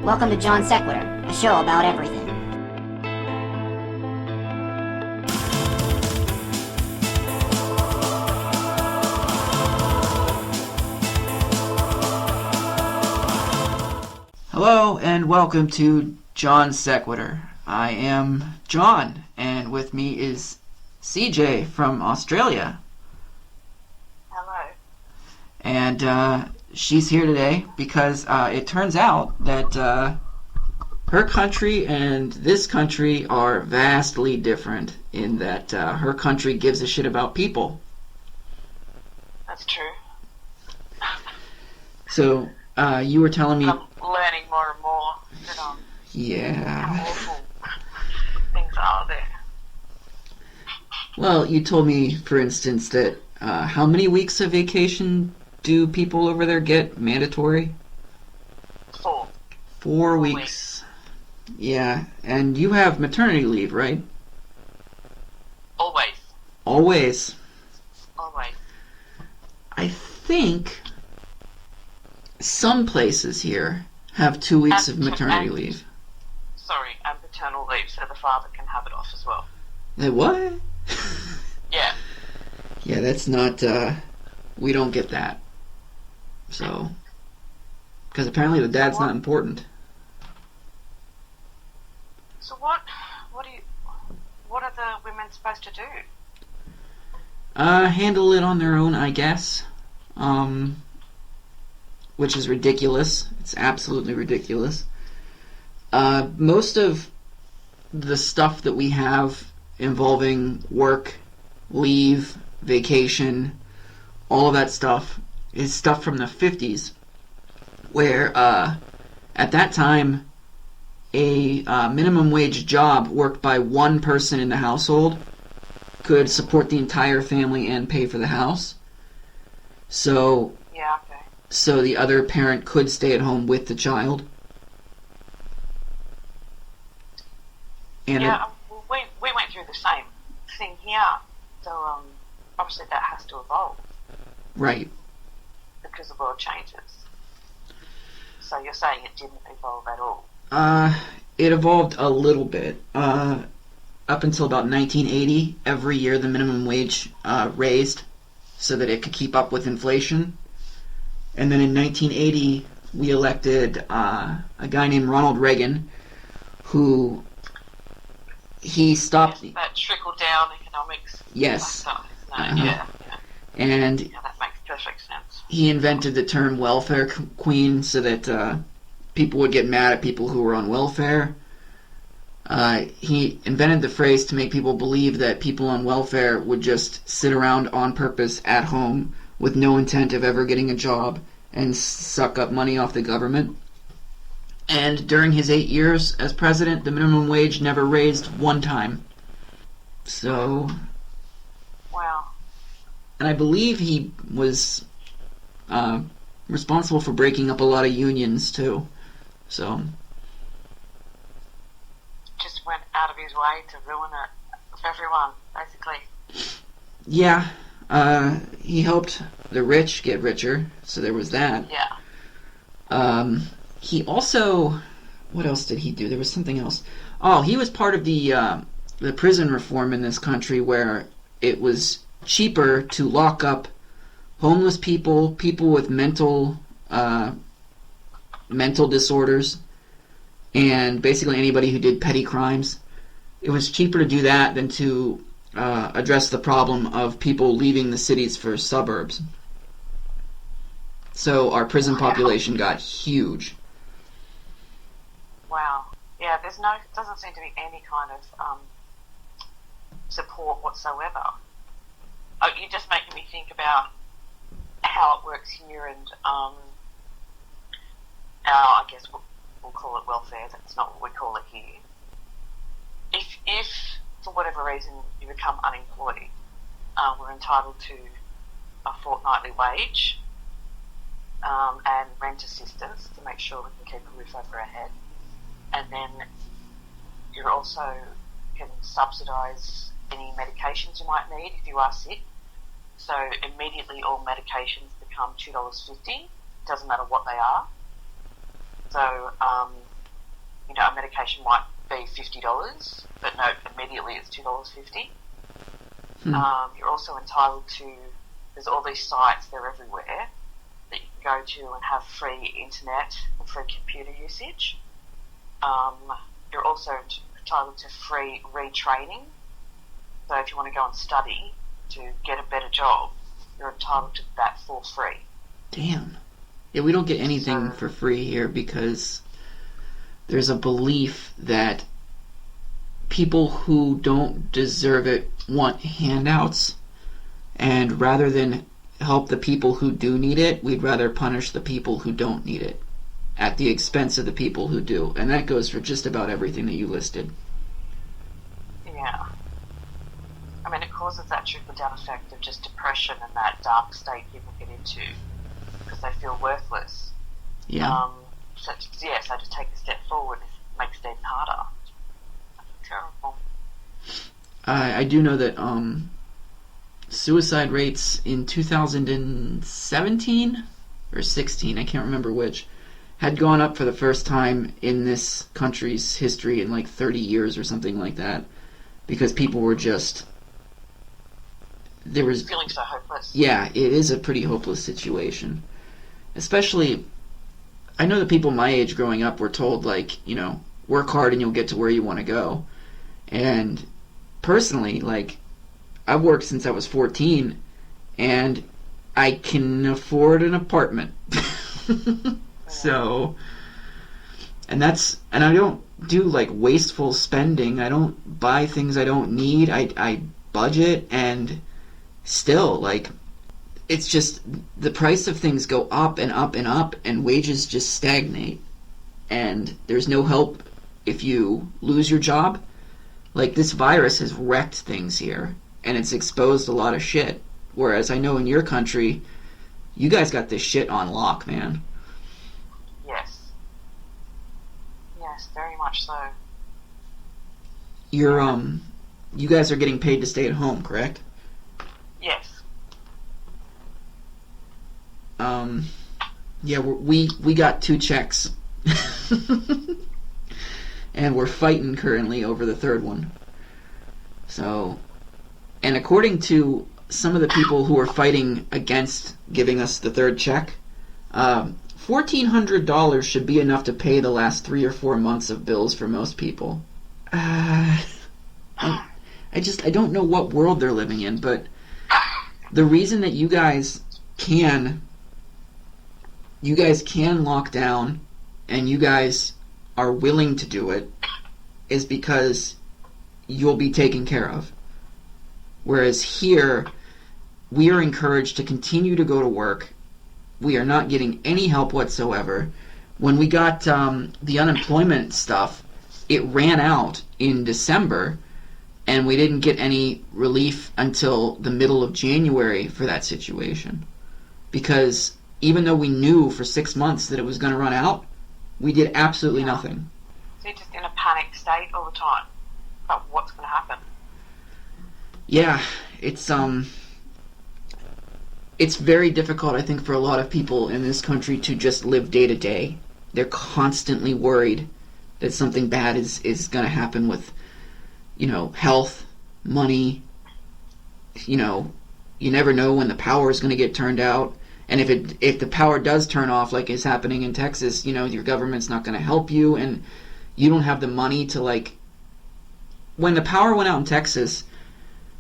Welcome to John Sequitur, a show about everything. Hello and welcome to John Sequitur. I am John, and with me is CJ from Australia. Hello. And she's here today because it turns out that her country and this country are vastly different in that her country gives a shit about people. That's true. So you were telling me... I'm learning more and more that how awful things are there. Well, you told me, for instance, that how many weeks of vacation do people over there get mandatory? 4. 4 weeks. Yeah, and you have maternity leave, right? Always. Always. Always. I think some places here have 2 weeks of maternity leave. Sorry, and paternal leave, so the father can have it off as well. What? Yeah. Yeah, that's not, we don't get that. So, because apparently the dad's not important. So what are the women supposed to do? Handle it on their own, I guess. Which is ridiculous. It's absolutely ridiculous. Most of the stuff that we have involving work, leave, vacation, all of that stuff is stuff from the 50s, where at that time a minimum wage job worked by one person in the household could support the entire family and pay for the house. So Yeah, okay. so the other parent could stay at home with the child. And yeah, we went through the same thing here. So obviously that has to evolve. Right. Because the world changes. So you're saying it didn't evolve at all? It evolved a little bit. Up until about 1980, every year the minimum wage raised so that it could keep up with inflation. And then in 1980, we elected a guy named Ronald Reagan, who he stopped... Yes, that trickle-down economics. Yes. Stuff, Yeah. And that makes perfect sense. he invented the term welfare queen so that people would get mad at people who were on welfare. He invented the phrase to make people believe that people on welfare would just sit around on purpose at home with no intent of ever getting a job and suck up money off the government. And during his 8 years as president, the minimum wage never raised one time. So... Wow. And I believe he was responsible for breaking up a lot of unions, too. So... Just went out of his way to ruin it for everyone, basically. Yeah. He helped the rich get richer, so there was that. Yeah. He also... What else did he do? There was something else. Oh, he was part of the prison reform in this country where it was cheaper to lock up homeless people, people with mental disorders, and basically anybody who did petty crimes. It was cheaper to do that than to address the problem of people leaving the cities for suburbs. So our prison population got huge. Wow. Yeah, doesn't seem to be any kind of support whatsoever. Oh, you're just making me think about how it works here, and I guess we'll call it welfare. That's not what we call it here. If for whatever reason you become unemployed, we're entitled to a fortnightly wage and rent assistance to make sure we can keep a roof over our head. And then you also can subsidise any medications you might need if you are sick. So immediately all medications become $2.50. Doesn't matter what they are. So a medication might be $50, but no, immediately it's $2.50. You're also entitled to, there's all these sites, they're everywhere, that you can go to and have free internet and free computer usage. You're also entitled to free retraining. So if you want to go and study to get a better job, you're entitled to that for free. Damn. Yeah, we don't get anything for free here because there's a belief that people who don't deserve it want handouts, and rather than help the people who do need it, we'd rather punish the people who don't need it at the expense of the people who do. And that goes for just about everything that you listed. Yeah. I mean, it causes that trickle-down effect of just depression and that dark state people get into because they feel worthless. Yeah. So just take a step forward, it makes it even harder. Terrible. I do know that suicide rates in 2017 or 16, I can't remember which, had gone up for the first time in this country's history in like 30 years or something like that, because people were just feeling so hopeless. Yeah, it is a pretty hopeless situation. Especially, I know that people my age growing up were told, like, work hard and you'll get to where you want to go. And personally, like, I've worked since I was 14, and I can afford an apartment. So, and I don't do, like, wasteful spending. I don't buy things I don't need. I budget, and still, like, it's just the price of things go up and up and up, and wages just stagnate. And there's no help if you lose your job. Like, this virus has wrecked things here, and it's exposed a lot of shit. Whereas I know in your country, you guys got this shit on lock, man. Yes. Yes, very much so. You guys are getting paid to stay at home, correct? Yes. Yeah, we got 2 checks. And we're fighting currently over the third one. So, and according to some of the people who are fighting against giving us the third check, $1,400 should be enough to pay the last 3 or 4 months of bills for most people. I don't know what world they're living in, but the reason that you guys can lock down and you guys are willing to do it is because you'll be taken care of. Whereas here, we are encouraged to continue to go to work. We are not getting any help whatsoever. When we got the unemployment stuff, it ran out in December, and we didn't get any relief until the middle of January for that situation. Because even though we knew for 6 months that it was going to run out, we did absolutely nothing. So you're just in a panic state all the time about what's going to happen. Yeah, it's very difficult, I think, for a lot of people in this country to just live day to day. They're constantly worried that something bad is going to happen with, health, money. You never know when the power is going to get turned out. And if the power does turn off, like is happening in Texas, your government's not going to help you, and you don't have the money to, like... When the power went out in Texas,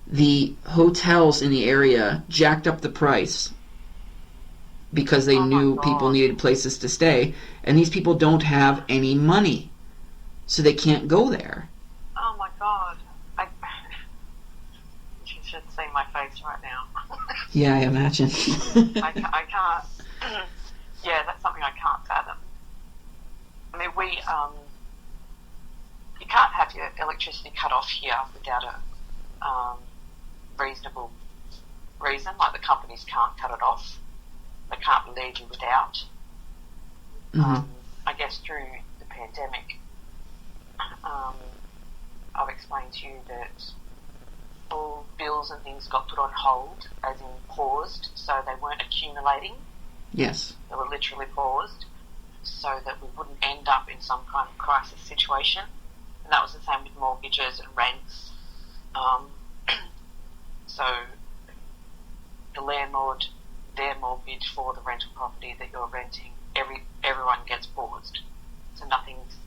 the hotels in the area jacked up the price because they knew people needed places to stay, and these people don't have any money, so they can't go there. Oh my God. You should see my face right now. Yeah, I imagine. I can't. Yeah, that's something I can't fathom. I mean, you can't have your electricity cut off here without a reasonable reason. Like, the companies can't cut it off. They can't leave you without. Mm-hmm. I guess through the pandemic, I've explained to you that all bills and things got put on hold, as in paused, so they weren't accumulating. Yes. They were literally paused. so that we wouldn't end up in some kind of crisis situation. And that was the same with mortgages and rents. So the landlord, their mortgage for the rental property that you're renting, everyone gets paused. So nothing's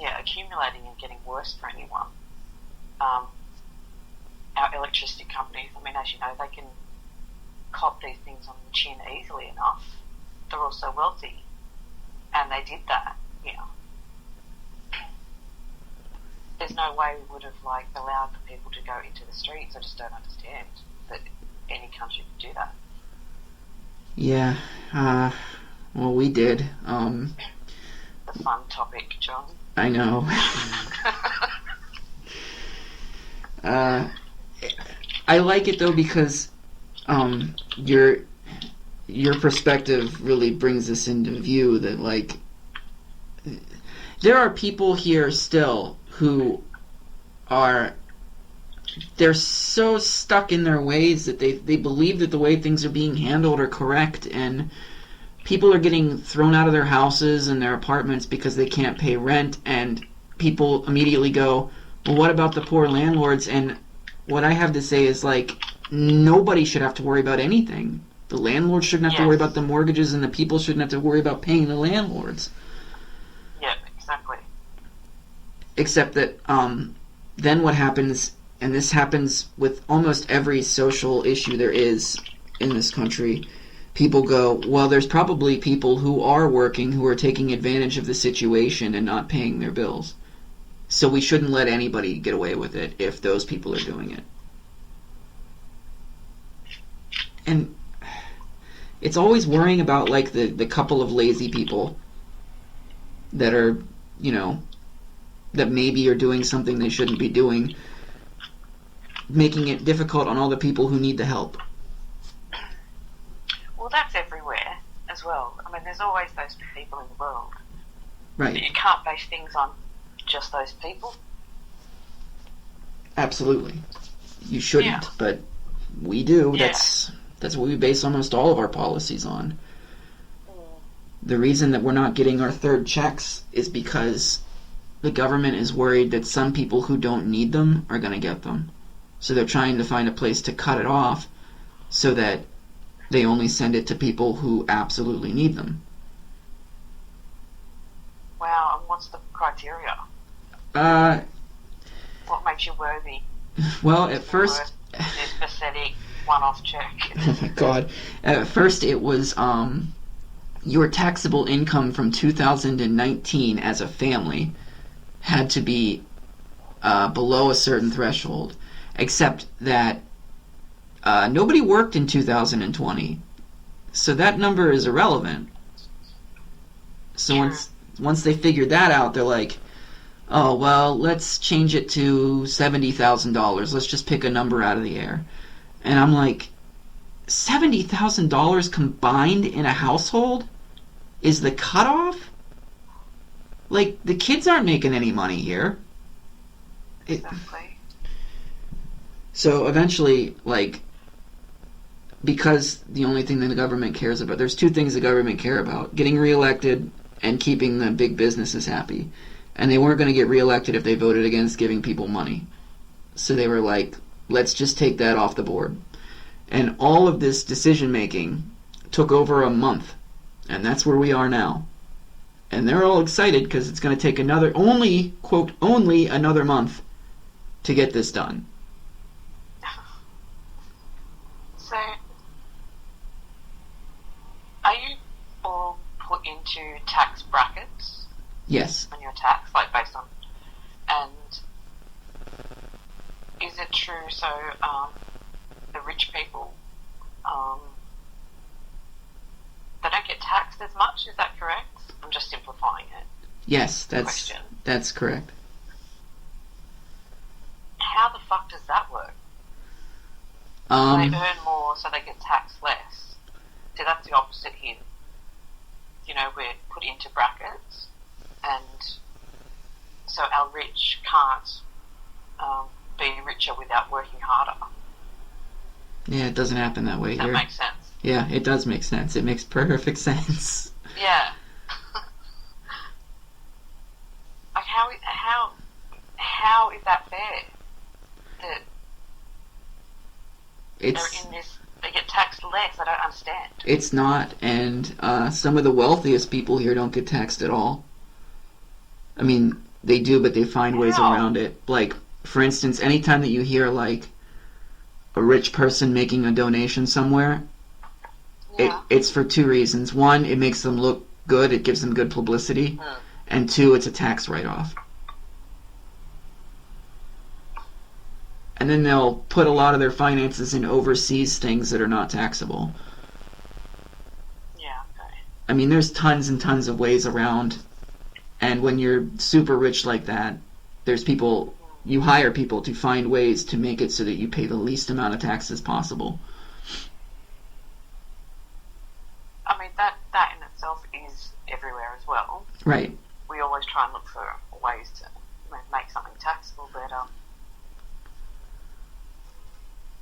accumulating and getting worse for anyone. Our electricity companies, I mean, as you know, they can cop these things on the chin easily enough. They're all so wealthy. And they did that, There's no way we would have allowed the people to go into the streets. I just don't understand that any country could do that. Yeah, well, we did. The fun topic, John. I know. I like it though because your perspective really brings us into view that there are people here still who they're so stuck in their ways that they believe that the way things are being handled are correct, and people are getting thrown out of their houses and their apartments because they can't pay rent, and people immediately go, well, what about the poor landlords? And what I have to say is nobody should have to worry about anything. The landlord shouldn't have to worry about the mortgages, and the people shouldn't have to worry about paying the landlords. Yeah, exactly. Except that then what happens, and this happens with almost every social issue there is in this country, people go, well, there's probably people who are working who are taking advantage of the situation and not paying their bills. So we shouldn't let anybody get away with it if those people are doing it. And it's always worrying about the couple of lazy people that are, that maybe are doing something they shouldn't be doing, making it difficult on all the people who need the help. Well, that's everywhere as well. I mean, there's always those people in the world. Right. But you can't base things on just those people. Absolutely. You shouldn't, but we do. Yeah. That's what we base almost all of our policies on. The reason that we're not getting our third checks is because the government is worried that some people who don't need them are going to get them. So they're trying to find a place to cut it off so that they only send it to people who absolutely need them. Wow, and what's the criteria? What makes you worthy? Well, at first... This pathetic one-off check. Oh my God. At first it was your taxable income from 2019 as a family had to be below a certain threshold, except that nobody worked in 2020, so that number is irrelevant. So once they figured that out, they're like, oh, well, let's change it to $70,000. Let's just pick a number out of the air. And I'm like, $70,000 combined in a household is the cutoff? The kids aren't making any money here. Exactly. So eventually, because the only thing that the government cares about, there's two things the government care about: getting reelected and keeping the big businesses happy. And they weren't going to get reelected if they voted against giving people money. So they were like, let's just take that off the board. And all of this decision making took over a month. And that's where we are now. And they're all excited because it's going to take only another month to get this done. So, are you all put into tax brackets? Yes. On your tax, based on, and is it true? So, the rich people, they don't get taxed as much. Is that correct? I'm just simplifying it. Yes, that's correct. How the fuck does that work? They earn more, so they get taxed less. See, that's the opposite here. We're put into brackets, and so our rich can't be richer without working harder. Yeah, it doesn't happen that way here. That makes sense. Yeah, it does make sense. It makes perfect sense. Yeah. It's in this. They get taxed less. I don't understand. it's not, and some of the wealthiest people here don't get taxed at all. I mean, they do, but they find ways How? around it. Like, for instance, anytime that you hear like a rich person making a donation somewhere, Yeah. it's for two reasons. One, it makes them look good, it gives them good publicity, and two, it's a tax write-off. And then they'll put a lot of their finances in overseas things that are not taxable. Yeah. Okay. I mean, there's tons and tons of ways around, and when you're super rich like that, there's people, you hire people to find ways to make it so that you pay the least amount of taxes possible. I mean that in itself is everywhere as well. Right. We always try and look for ways to make something taxable, but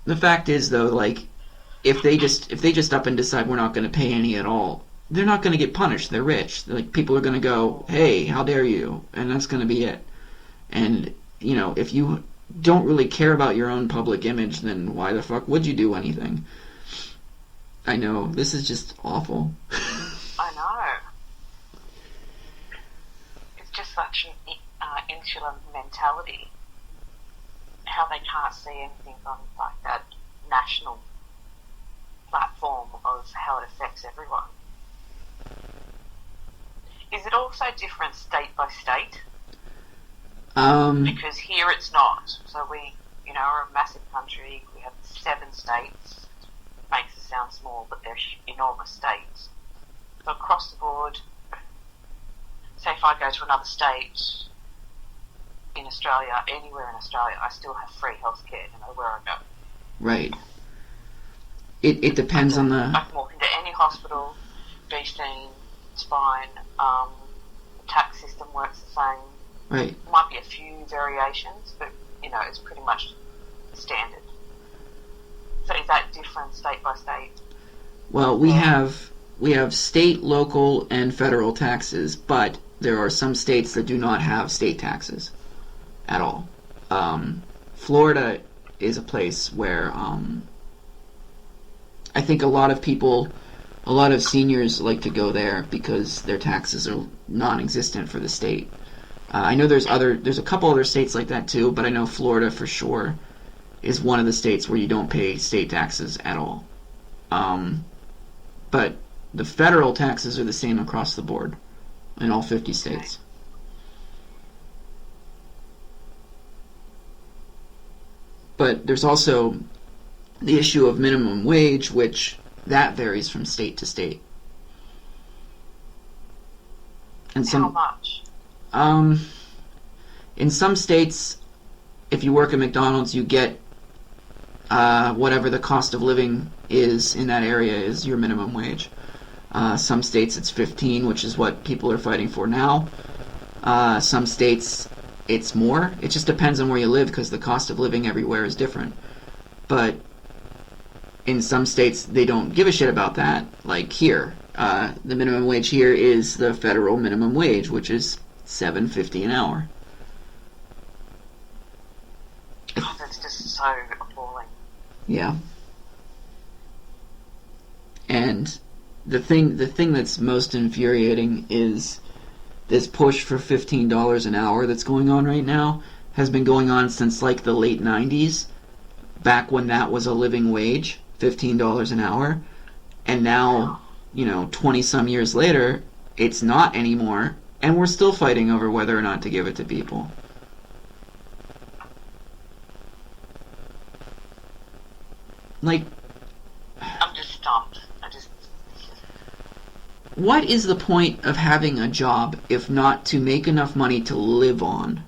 The fact is, though, like, if they just up and decide we're not going to pay any at all, they're not going to get punished. They're rich. Like, people are going to go, hey, how dare you? And that's going to be it. And, you know, if you don't really care about your own public image, then why the fuck would you do anything? I know, this is just awful. I know. It's just such an insular mentality. How they can't see anything on like that national platform of how it affects everyone. Is it also different state by state? Because here it's not. So we, are a massive country. We have 7 states. Makes us sound small, but they're enormous states. So across the board, say if I go to another state in Australia, anywhere in Australia, I still have free healthcare no matter where I go. Right. It depends on the... I can walk into any hospital, be seen, it's fine. The tax system works the same. Right. Might be a few variations, but, it's pretty much standard. So is that different state by state? Well, we have state, local, and federal taxes, but there are some states that do not have state taxes at all. Florida is a place where I think a lot of seniors like to go there because their taxes are non-existent for the state. I know there's a couple other states like that too, but I know Florida for sure is one of the states where you don't pay state taxes at all. But the federal taxes are the same across the board in all 50 states. But there's also the issue of minimum wage, which that varies from state to state. And How much? In some states, if you work at McDonald's, you get whatever the cost of living is in that area is your minimum wage. Some states it's 15, which is what people are fighting for now. Some states it's more. It just depends on where you live because the cost of living everywhere is different. But in some states they don't give a shit about that. Like here, the minimum wage here is the federal minimum wage, which is $7.50 an hour. Oh, that's just so appalling. Yeah. And the thing that's most infuriating is this push for $15 an hour that's going on right now has been going on since like the late 90s, back when that was a living wage, $15 an hour. And now, 20 some years later, it's not anymore, and we're still fighting over whether or not to give it to people. Like, I'm just stumped. what is the point of having a job if not to make enough money to live on?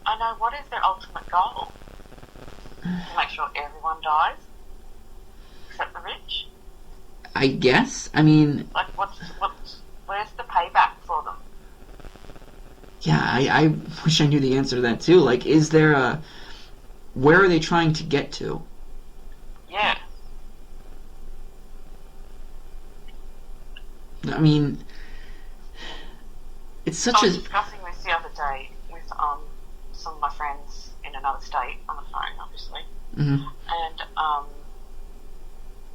I know, what is their ultimate goal? To make sure everyone dies? Except the rich? I guess. I mean... Like, where's the payback for them? Yeah, I wish I knew the answer to that too. Like, is there a... Where are they trying to get to? Yeah. I mean... It's such I was a... discussing this the other day with some of my friends in another state on the phone, obviously, Mm-hmm. and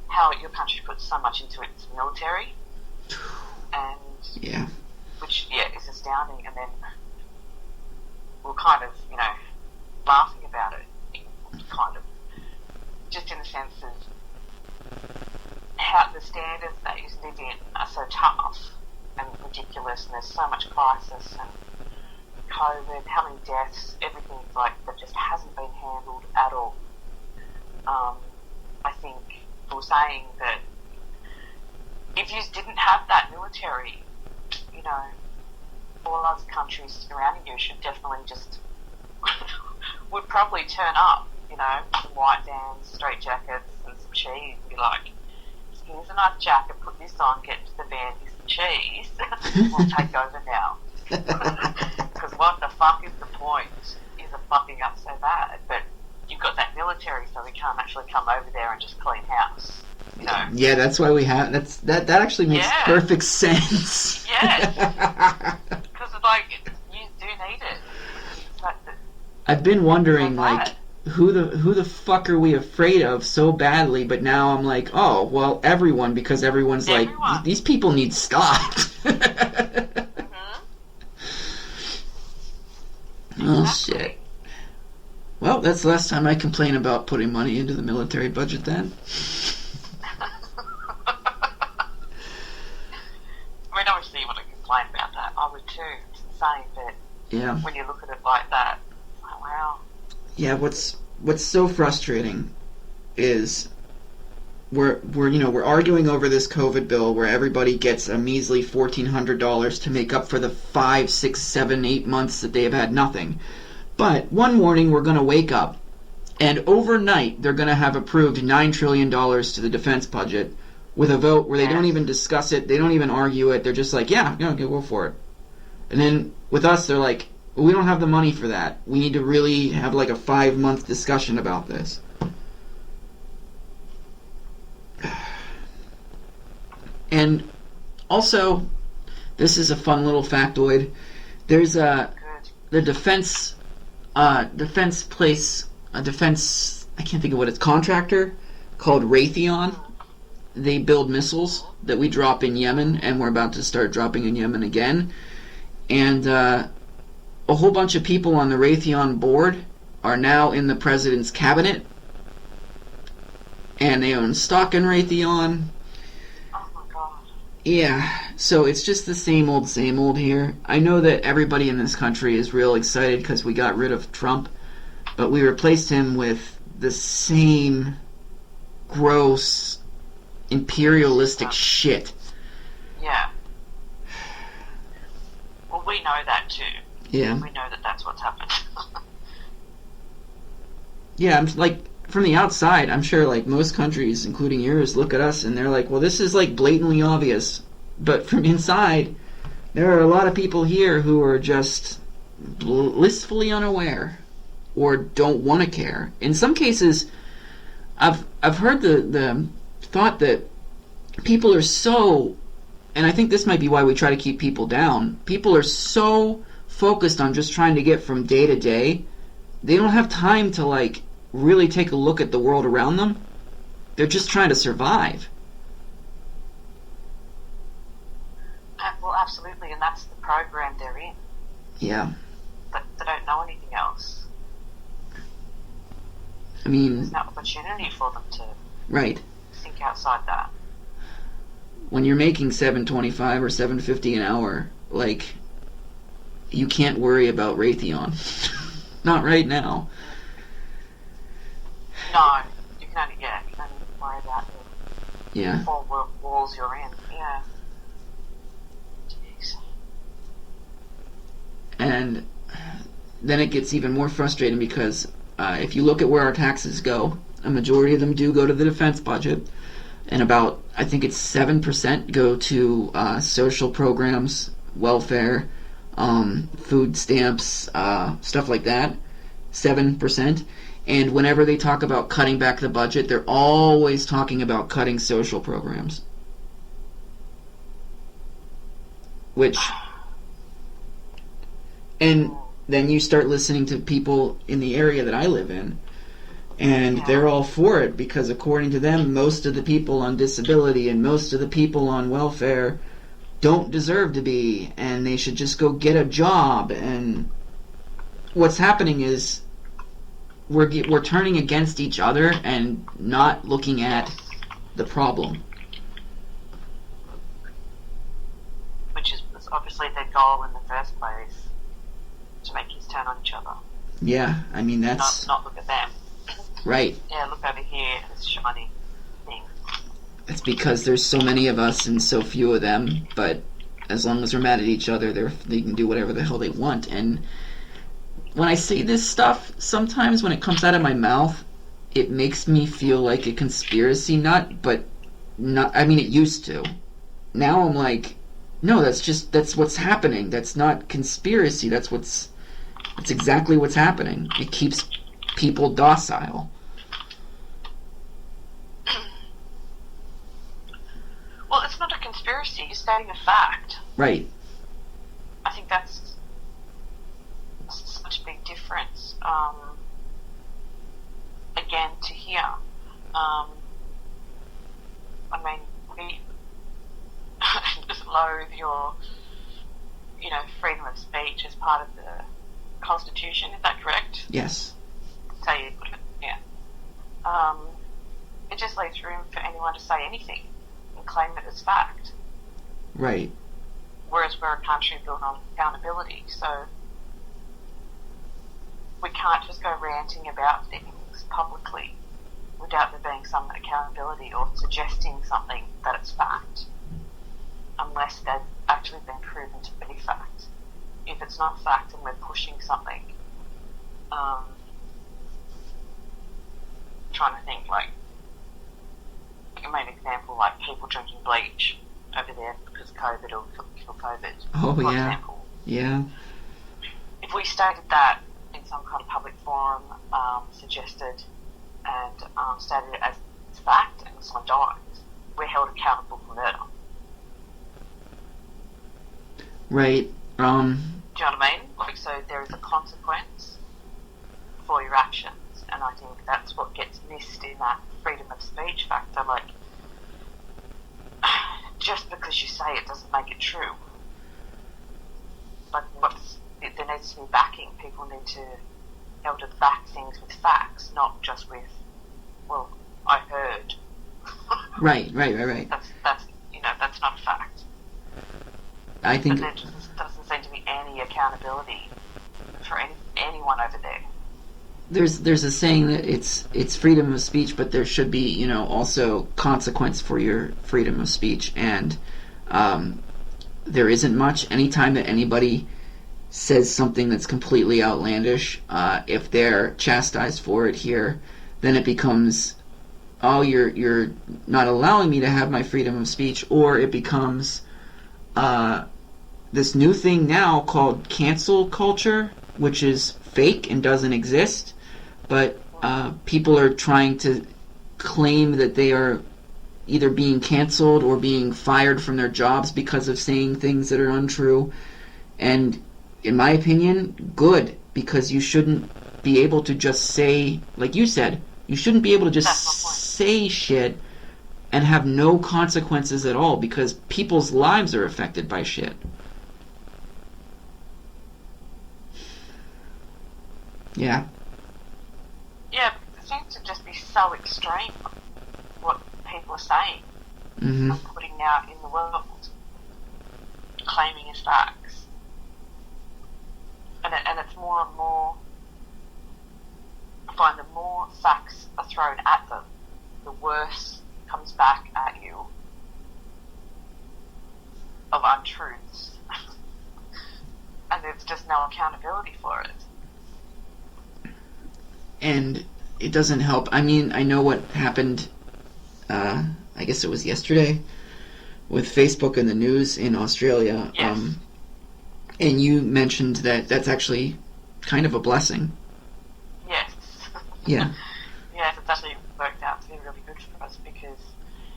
how your country puts so much into its military, and Yeah. which is astounding. And then we're kind of laughing about it, kind of just in the sense of how the standards that you live in are so tough and ridiculous, and there's so much crisis and COVID, how many deaths, everything's like that just hasn't been handled at all. I think we were saying that if you didn't have that military, all other countries surrounding you should definitely just would probably turn up, some white vans, straight jackets and some cheese, be like, here's a nice jacket, put this on, get into the van, here's some cheese, we'll take over now. Because what the fuck is the point? Is it fucking up so bad? But you've got that military, so we can't actually come over there and just clean house. Yeah, that's why we have that actually makes perfect sense. Yes. Because you do need it. I've been wondering who the fuck are we afraid of so badly, but now I'm like, oh well, everyone, because everyone's like, these people need stopped. Oh shit. Well, that's the last time I complain about putting money into the military budget then. I mean, obviously you want to complain about that. I would too. It's insane, but when you look at it like that, it's like, wow. Yeah, what's so frustrating is we're arguing over this COVID bill where everybody gets a measly $1,400 to make up for the 5, 6, 7, 8 months that they have had nothing. But one morning we're going to wake up and overnight they're going to have approved $9 trillion to the defense budget with a vote where they don't even discuss it, they don't even argue it, they're just like, yeah, go for it. And then with us, they're like, we don't have the money for that. We need to really have like a 5-month discussion about this. And also, this is a fun little factoid. There's the defense place, I can't think of what it's, contractor called Raytheon. They build missiles that we drop in Yemen, and we're about to start dropping in Yemen again. And a whole bunch of people on the Raytheon board are now in the president's cabinet, and they own stock in Raytheon. Oh my god. Yeah, so it's just the same old here. I know that everybody in this country is real excited because we got rid of Trump, but we replaced him with the same gross imperialistic shit. Yeah. Well, we know that too. Yeah. We know that that's what's happened. Yeah, I'm like, from the outside, I'm sure like most countries, including yours, look at us and they're like, well, this is like blatantly obvious. But from inside, there are a lot of people here who are just blissfully unaware or don't want to care. In some cases, I've heard the thought that people are so, and I think this might be why we try to keep people down, people are so focused on just trying to get from day to day, they don't have time to like really take a look at the world around them. They're just trying to survive. Well, absolutely, and that's the program they're in. Yeah. But they don't know anything else. I mean, there's no opportunity for them to think outside that. When you're making $7.25 or $7.50 an hour, like, you can't worry about Raytheon. Not right now. No, you can only worry about the four walls you're in. Yeah. Jeez. And then it gets even more frustrating because if you look at where our taxes go, a majority of them do go to the defense budget, and about, I think it's 7% go to social programs, welfare, food stamps, stuff like that. 7%. And whenever they talk about cutting back the budget, they're always talking about cutting social programs. Which, and then you start listening to people in the area that I live in, and they're all for it because according to them, most of the people on disability and most of the people on welfare don't deserve to be, and they should just go get a job. And what's happening is we're turning against each other and not looking at the problem. Which is obviously their goal in the first place, to make us turn on each other. Yeah, I mean, that's... Not look at them. Right. Yeah, look over here at this shiny thing. It's because there's so many of us and so few of them, but as long as we're mad at each other, they can do whatever the hell they want. And when I say this stuff, sometimes when it comes out of my mouth, it makes me feel like a conspiracy nut, but not... I mean, it used to. Now I'm like, no, that's what's happening. That's not conspiracy. That's exactly what's happening. It keeps people docile. Well, it's not a conspiracy. You're stating a fact. Right. I think that's such a big difference. Again, to hear. I mean, we just loathe your, freedom of speech as part of the Constitution. Is that correct? Yes. So you put it, yeah. It just leaves room for anyone to say anything and claim it as fact. Right. Whereas we're a country built on accountability, so we can't just go ranting about things publicly without there being some accountability or suggesting something that it's fact, unless they've actually been proven to be fact. If it's not fact and we're pushing something, trying to think, like, a main example, like people drinking bleach over there because of COVID or for COVID, oh, for yeah. example. Yeah. If we stated that in some kind of public forum, suggested and stated it as fact, and someone dies, we're held accountable for murder. Right. Do you know what I mean? Like, so there is a consequence for your actions, and I think that's what gets missed in that freedom of speech factor. Like, just because you say it doesn't make it true. Like, there needs to be backing. People need to be able to back things with facts, not just with, well, I heard. Right. That's that's not a fact. I think... But there just doesn't seem to be any accountability for anyone over there. There's a saying that it's freedom of speech, but there should be, also consequence for your freedom of speech, and there isn't much. Anytime that anybody says something that's completely outlandish, if they're chastised for it here, then it becomes, oh, you're not allowing me to have my freedom of speech, or it becomes this new thing now called cancel culture, which is fake and doesn't exist, but people are trying to claim that they are either being canceled or being fired from their jobs because of saying things that are untrue. And in my opinion, good, because you shouldn't be able to just say, like you said, you shouldn't be able to just say shit and have no consequences at all, because people's lives are affected by shit. Yeah. Yeah, it seems to just be so extreme what people are saying Mm-hmm. and putting out in the world, claiming as facts. And it's more and more, I find the more facts are thrown at them, the worse comes back at you of untruths. And there's just no accountability for it. And it doesn't help. I mean, I know what happened, I guess it was yesterday, with Facebook and the news in Australia. Yes. And you mentioned that that's actually kind of a blessing. Yes. Yeah. Yes, it's actually worked out to be really good for us because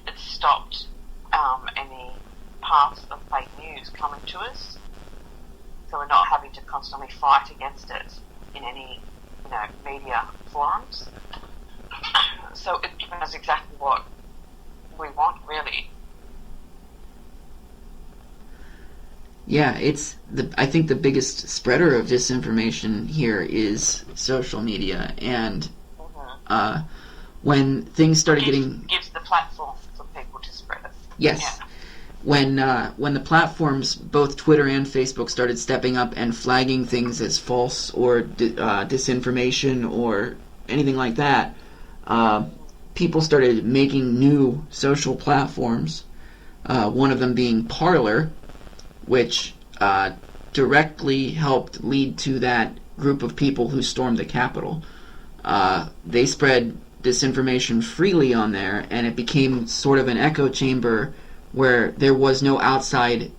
it stopped any parts of fake news coming to us. So we're not having to concentrate constantly fight against it in any, media forums. So it's given us exactly what we want, really. Yeah, I think the biggest spreader of disinformation here is social media, and when things started gives the platform for people to spread it. Yes. Yeah. When the platforms, both Twitter and Facebook, started stepping up and flagging things as false or disinformation or anything like that, people started making new social platforms. One of them being Parler, which directly helped lead to that group of people who stormed the Capitol. They spread disinformation freely on there, and it became sort of an echo chamber where there was no outside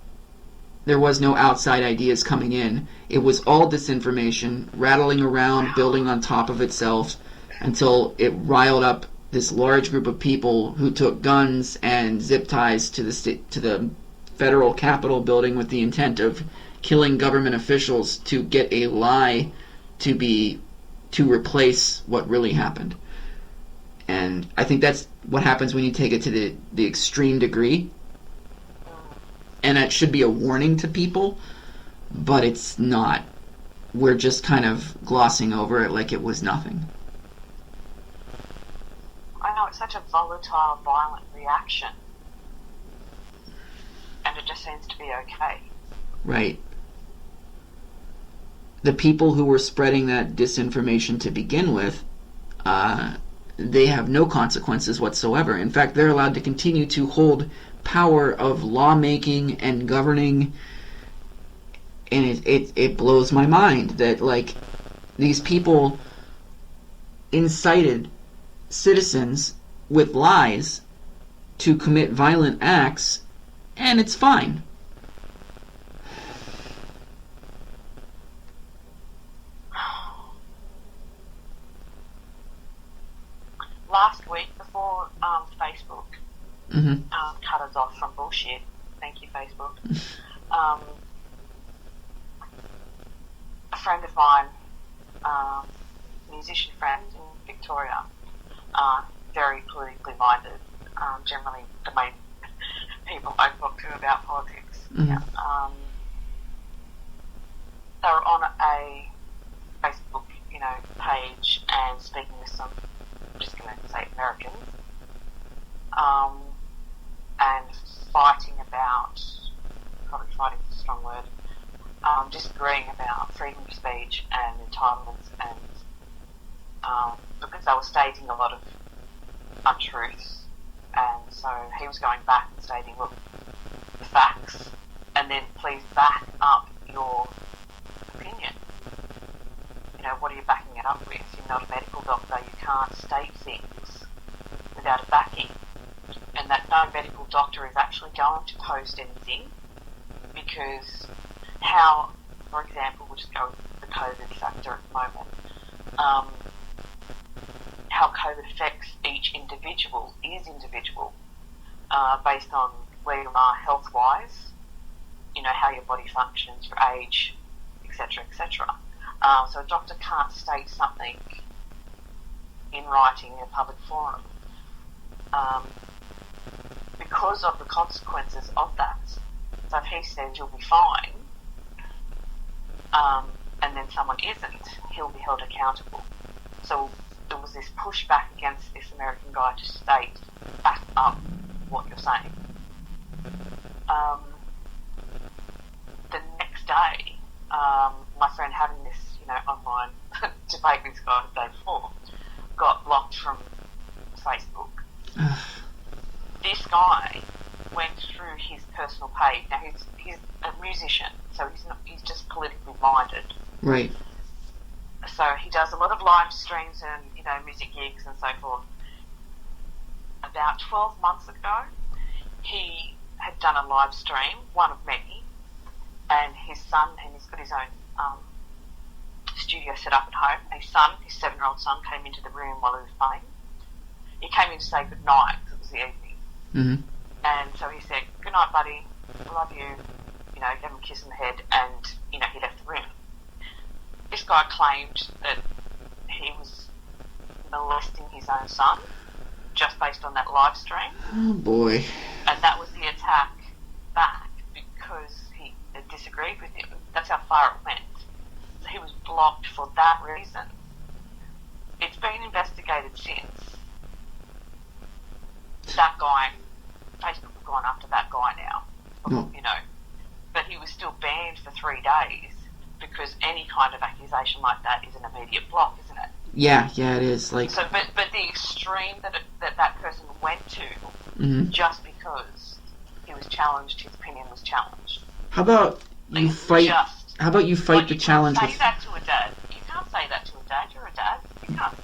ideas coming in. It was all disinformation rattling around, building on top of itself, until it riled up this large group of people who took guns and zip ties to the federal Capitol building with the intent of killing government officials to get a lie to replace what really happened. And I think that's what happens when you take it to the extreme degree. And that should be a warning to people, but it's not. We're just kind of glossing over it like it was nothing. I know, it's such a volatile, violent reaction. And it just seems to be okay. Right. The people who were spreading that disinformation to begin with, they have no consequences whatsoever. In fact, they're allowed to continue to hold power of lawmaking and governing, and it blows my mind that, like, these people incited citizens with lies to commit violent acts, and it's fine. Last week, before Facebook cut us off from bullshit, thank you, Facebook, a friend of mine, musician friend in Victoria, very politically minded, generally the main people I talk to about politics. They were on a Facebook, page and speaking with some, I'm just going to say Americans, and fighting about, probably fighting is a strong word, disagreeing about freedom of speech and entitlements, and because they were stating a lot of untruths, and so he was going back and stating, look, the facts, and then please back up your opinion. What are you backing it up with? You're not a medical doctor, you can't state things without a backing, and that no medical doctor is actually going to post anything, because how, for example, we'll just go with the COVID factor at the moment, how COVID affects each individual is individual, based on where you are health-wise, how your body functions, your age, etc., etc. So a doctor can't state something in writing in a public forum because of the consequences of that. So if he says you'll be fine, and then someone isn't, he'll be held accountable. So there was this pushback against this American guy to state, back up what you're saying. The next day, my friend having this, online debate with this guy the day before, got blocked from Facebook. This guy went through his personal page. Now he's a musician, so he's just politically minded. Right. So he does a lot of live streams and music gigs and so forth. About 12 months ago, he had done a live stream, one of many, and his son, and he's got his own studio set up at home. His son, his 7-year-old son, came into the room while he was playing. He came in to say good night because it was the evening. Mm-hmm. And so he said, good night, buddy, I love you, gave him a kiss on the head, and, he left the room. this guy claimed that he was molesting his own son just based on that live stream. Oh boy. And that was the attack back because he had disagreed with him. That's how far it went. So he was blocked for that reason. It's been investigated since. That guy, Facebook have gone after that guy now, you know. But he was still banned for 3 days because any kind of accusation like that is an immediate block, isn't it? Yeah, it is. Like, so, but the extreme that person went to, just because he was challenged, his opinion was challenged. How about you fight? How about you fight the challenge? You can't say that to a dad. You can't say that to a dad. You're a dad. You can't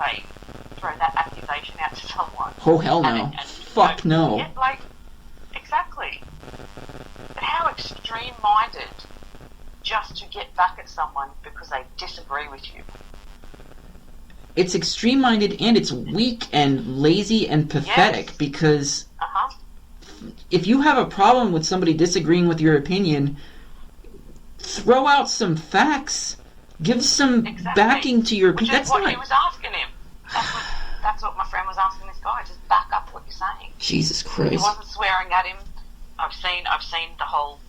throw that accusation out to someone. Oh hell no! And Fuck no! Yeah, like, exactly. But how extreme-minded just to get back at someone because they disagree with you. It's extreme-minded and it's weak and lazy and pathetic because if you have a problem with somebody disagreeing with your opinion, throw out some facts. Give some backing to your opinion. That's what he was asking him. That's what my friend was asking this guy. Just back up what you're saying. Jesus Christ. He wasn't swearing at him. I've seen the whole,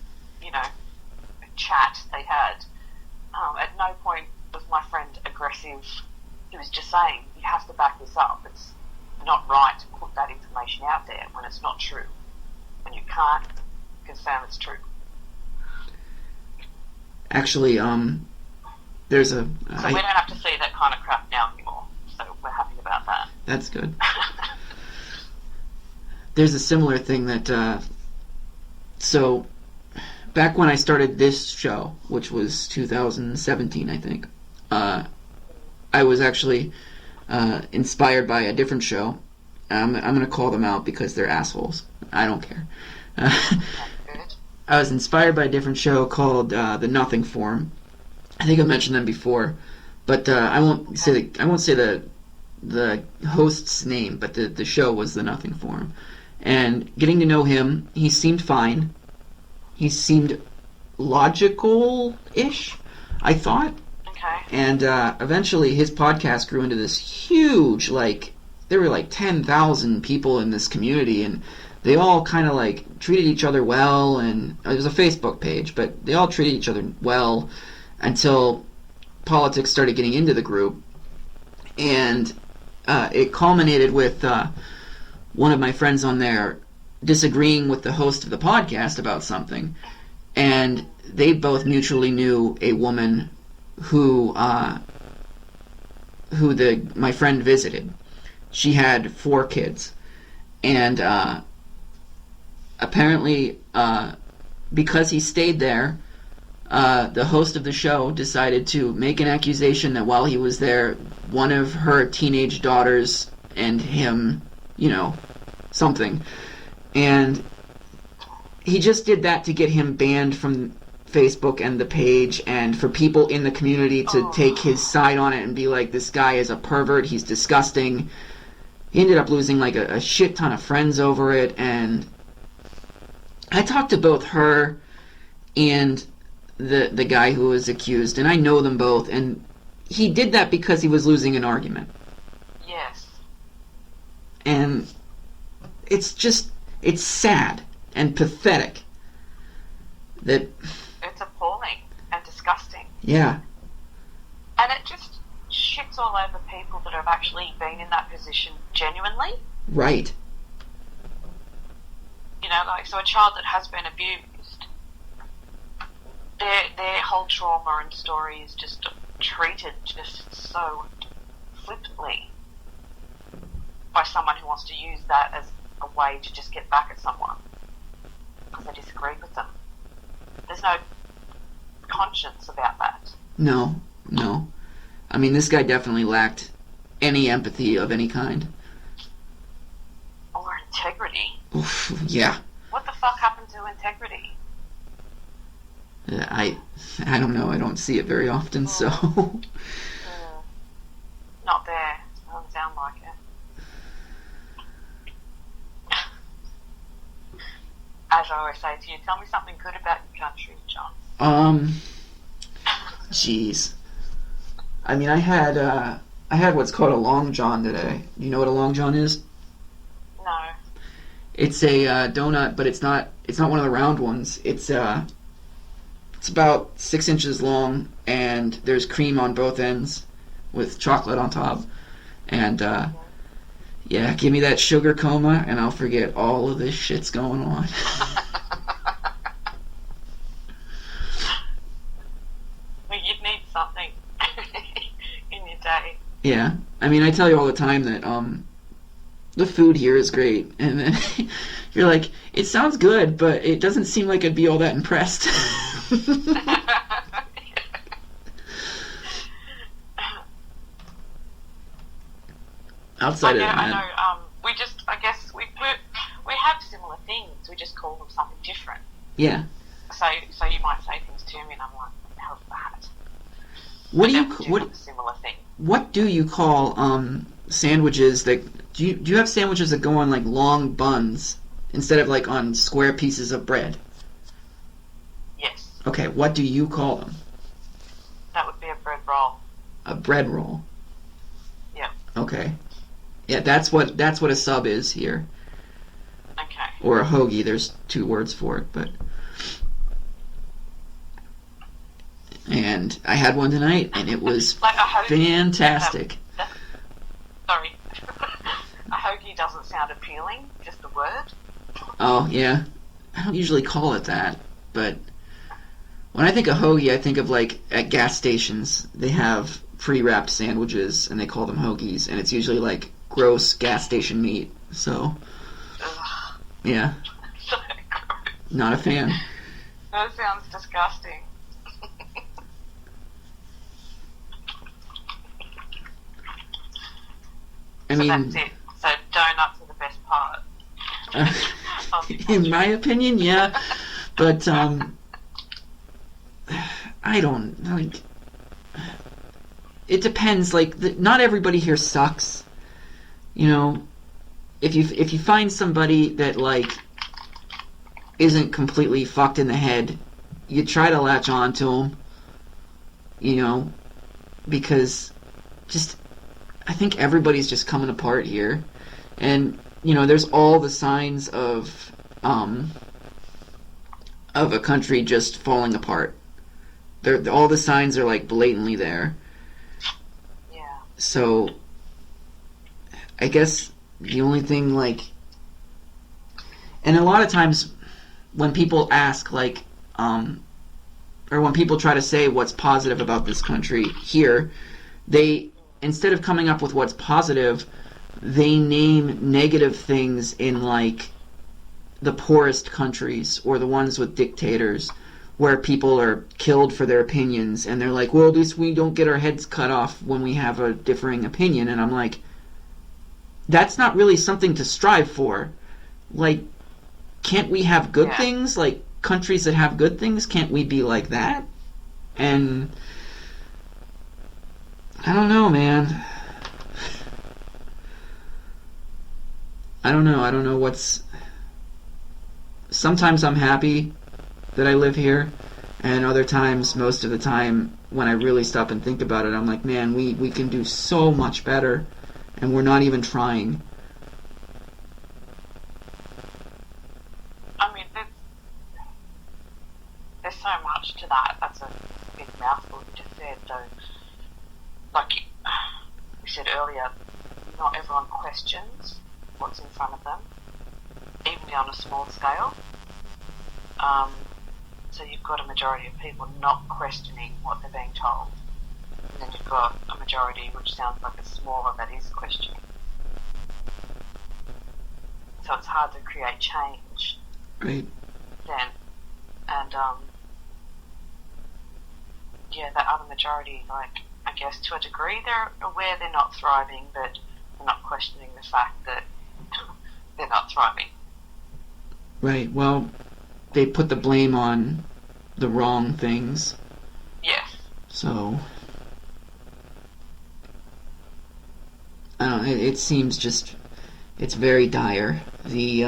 chat they had. At no point was my friend aggressive. He was just saying, you have to back this up. It's not right to put that information out there when it's not true. When you can't confirm it's true. Actually, there's a... So we don't have to see that kind of crap now anymore. So we're happy about that. That's good. There's a similar thing that... So, back when I started this show, which was 2017, I think, I was actually inspired by a different show. I'm going to call them out because they're assholes. I don't care. I was inspired by a different show called The Nothing Forum. I think I mentioned them before, but I won't say the host's name, but the show was The Nothing Forum. And getting to know him, he seemed fine. He seemed logical-ish, I thought. Okay. And eventually his podcast grew into this huge, there were 10,000 people in this community, and they all kind of treated each other well, and it was a Facebook page, but they all treated each other well until politics started getting into the group, and it culminated with one of my friends on there disagreeing with the host of the podcast about something, and they both mutually knew a woman who my friend visited. She had 4 kids, and apparently because he stayed there, the host of the show decided to make an accusation that while he was there, one of her teenage daughters and him, something. And he just did that to get him banned from Facebook and the page, and for people in the community to take his side on it and be like, this guy is a pervert, he's disgusting. He ended up losing a shit ton of friends over it, and I talked to both her and the guy who was accused, and I know them both, and he did that because he was losing an argument. Yes. And it's sad and pathetic that... It's appalling and disgusting. Yeah. And it just shits all over people that have actually been in that position genuinely. Right. So a child that has been abused, their whole trauma and story is just treated just so flippantly by someone who wants to use that as a way to just get back at someone because they disagreed with them. There's no conscience about that. No. I mean, this guy definitely lacked any empathy of any kind. Or integrity. Oof, yeah. What the fuck happened to integrity? I don't know. I don't see it very often, so... Not there. It doesn't sound like it. As I always say to you, tell me something good about your country, John. Jeez. I mean, I had what's called a long john today. Do you know what a long john is? No. It's a donut, but it's not one of the round ones. It's about 6 inches long, and there's cream on both ends with chocolate on top. And yeah, give me that sugar coma, and I'll forget all of this shit's going on. Well, you'd need something in your day. Yeah, I mean, I tell you all the time that the food here is great, and then you're like, it sounds good, but it doesn't seem like I'd be all that impressed. Outside of that, I know. I guess we have similar things. We just call them something different. yeah. So you might say things to me, and I'm like, what the hell's that? What do you have a similar thing? what do you call sandwiches that do you have sandwiches that go on like long buns instead of like on square pieces of bread? Yes. Okay, what do you call them? That would be a bread roll. A bread roll. Yeah. Okay. Yeah, that's what a sub is here. Okay. Or a hoagie. There's 2 words for it, but. And I had one tonight, and it was Like a hoagie. fantastic. Sorry. A hoagie doesn't sound appealing, just the word. Oh, yeah. I don't usually call it that, but when I think of hoagie, I think of like at gas stations, they have pre-wrapped sandwiches, and they call them hoagies, and it's usually like gross gas station meat. So, Ugh. yeah, So gross. not a fan. That sounds disgusting. I So mean, that's it. So donuts are the best part. in my opinion, yeah, but I don't like. It depends. Like, not everybody here sucks. You know, if you find somebody that like isn't completely fucked in the head, you try to latch on to them. You know, because just I think everybody's just coming apart here, and you know, there's all the signs of a country just falling apart. All the signs are like blatantly there. Yeah. So, I guess the only thing like, and a lot of times when people ask like, or when people try to say what's positive about this country here, they, instead of coming up with what's positive, they name negative things in like the poorest countries or the ones with dictators where people are killed for their opinions, and they're like, well, at least we don't get our heads cut off when we have a differing opinion. And I'm like, that's not really something to strive for. Like, can't we have good things? Like, countries that have good things, can't we be like that? And I don't know, man. I don't know what's... Sometimes I'm happy that I live here, and other times, most of the time, when I really stop and think about it, I'm like, man, we can do so much better, and we're not even trying. I mean, there's so much to that. That's a big mouthful you just said, though. Like we said earlier, not everyone questions what's in front of them, even on a small scale. So you've got a majority of people not questioning what they're being told, and then you've got a majority which sounds like it's smaller that is questioning. So it's hard to create change. Right. Then, and yeah, that other majority, like, I guess to a degree they're aware they're not thriving, but they're not questioning the fact that they're not thriving. Right, well, they put the blame on the wrong things. Yes. So, I don't know, it seems just, it's very dire. The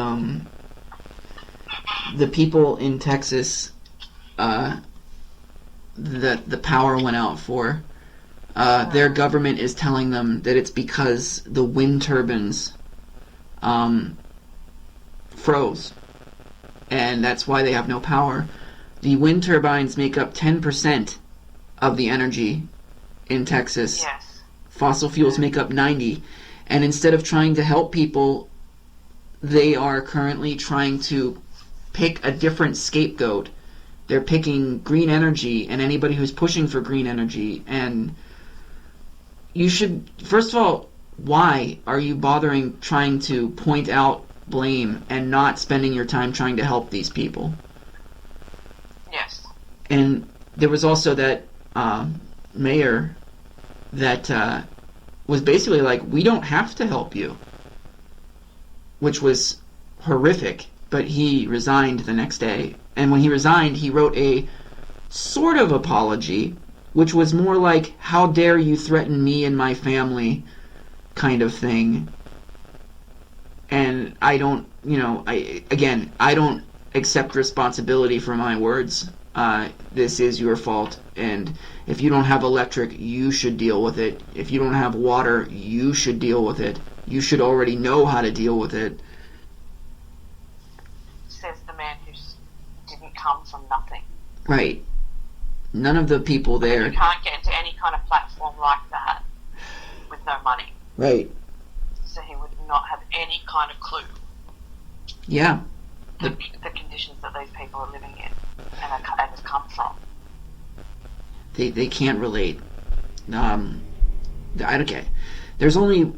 people in Texas, the power went out for, Their government is telling them that it's because the wind turbines froze, and that's why they have no power. The wind turbines make up 10% of the energy in Texas. Yes. Fossil fuels make up 90%. And instead of trying to help people, they are currently trying to pick a different scapegoat. They're picking green energy and anybody who's pushing for green energy. And you should, first of all, why are you bothering trying to point out blame and not spending your time trying to help these people? Yes. And there was also that mayor that was basically like, we don't have to help you, which was horrific. But he resigned the next day. And when he resigned, he wrote a sort of apology, which was more like, how dare you threaten me and my family kind of thing. And I don't, I don't accept responsibility for my words. This is your fault, and if you don't have electric, you should deal with it. If you don't have water, you should deal with it. You should already know how to deal with it. Says the man who didn't come from nothing. Right. None of the people there... You can't get into any kind of platform like that with no money. Right. So he would not have any kind of clue. Yeah. The conditions that these people are living in and have come from. They can't relate. Okay. There's only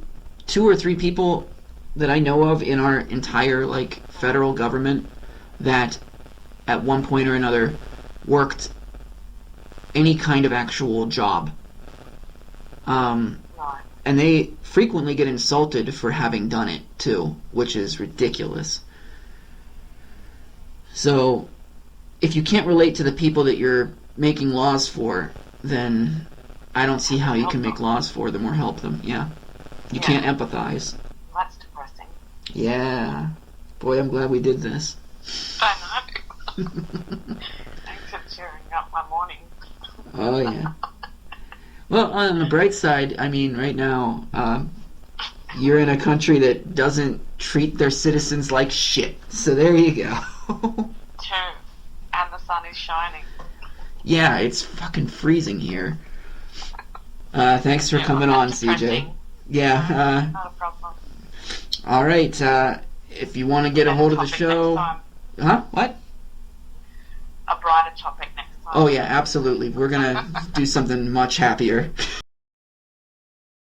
2 or 3 people that I know of in our entire federal government that at one point or another worked any kind of actual job. Right. And they frequently get insulted for having done it too, which is ridiculous. So if you can't relate to the people that you're making laws for, then I don't see how you can make laws for them or help them. Yeah. You can't empathize. That's depressing. Yeah. Boy, I'm glad we did this. I know. Thanks for cheering up my morning. Oh, yeah. Well, on the bright side, I mean, right now, you're in a country that doesn't treat their citizens like shit. So there you go. True. And the sun is shining. Yeah, it's fucking freezing here. Thanks for coming on, CJ. Yeah. Not a problem. All right. If you want to get a hold of the show... Huh? What? A brighter topic next time. Oh, yeah, absolutely. We're going to do something much happier.